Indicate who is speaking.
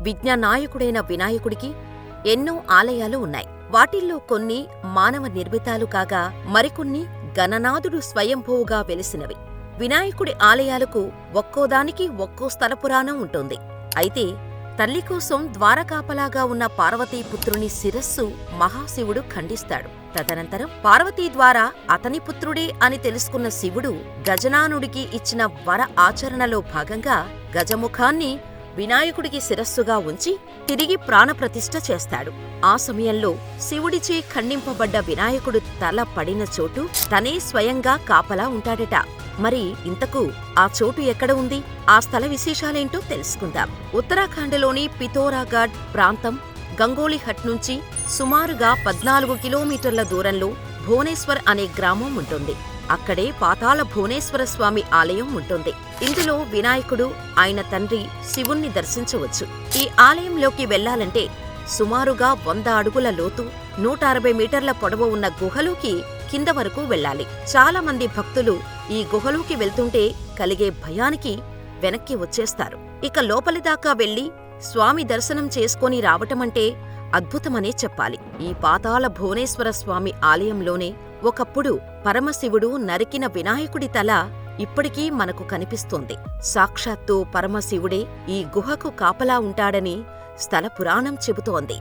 Speaker 1: విజ్ఞానాయకుడైన వినాయకుడికి ఎన్నో ఆలయాలు ఉన్నాయి. వాటిల్లో కొన్ని మానవ నిర్మితాలు కాగా మరికొన్ని గణనాథుడు స్వయంభూవుగా వెలిసినవి. వినాయకుడి ఆలయాలకు ఒక్కోదానికి ఒక్కో స్థల పురాణం ఉంటుంది. అయితే తల్లి కోసం ద్వారకాపలాగా ఉన్న పార్వతీపుత్రుని శిరస్సు మహాశివుడు ఖండిస్తాడు. తదనంతరం పార్వతీ ద్వారా అతని పుత్రుడే అని తెలుసుకున్న శివుడు గజనానుడికి ఇచ్చిన వర ఆచరణలో భాగంగా గజముఖాన్ని వినాయకుడికి శిరస్సుగా ఉంచి తిరిగి ప్రాణప్రతిష్ఠ చేస్తాడు. ఆ సమయంలో శివుడిచే ఖండింపబడ్డ వినాయకుడు తల పడిన చోటు తనే స్వయంగా కాపలా ఉంటాడట. మరి ఇంతకు ఆ చోటు ఎక్కడ ఉంది? ఆ స్థల విశేషాలేంటో తెలుసుకుందాం. ఉత్తరాఖండ్లోని పితోరాఘడ్ ప్రాంతం గంగోలీహట్ నుంచి సుమారుగా 14 కిలోమీటర్ల దూరంలో భువనేశ్వర్ అనే గ్రామం ఉంటుంది. అక్కడే పాతాళ భువనేశ్వర స్వామి ఆలయం ఉంటుంది. ఇందులో వినాయకుడు, ఆయన తండ్రి శివుణ్ణి దర్శించవచ్చు. ఈ ఆలయంలోకి వెళ్లాలంటే సుమారుగా 100 అడుగుల లోతు, 160 మీటర్ల పొడవు ఉన్న గుహలోకి కింద వరకు వెళ్లాలి. చాలా మంది భక్తులు ఈ గుహలోకి వెళ్తుంటే కలిగే భయానికి వెనక్కి వచ్చేస్తారు. ఇక లోపలిదాకా వెళ్లి స్వామి దర్శనం చేసుకొని రావటమంటే అద్భుతమనే చెప్పాలి. ఈ పాతాళ భువనేశ్వర స్వామి ఆలయంలోనే ఒకప్పుడు పరమశివుడు నరికిన వినాయకుడి తల ఇప్పటికీ మనకు కనిపిస్తోంది. సాక్షాత్తు పరమశివుడే ఈ గుహకు కాపలా ఉంటాడని స్థల పురాణం చెబుతోంది.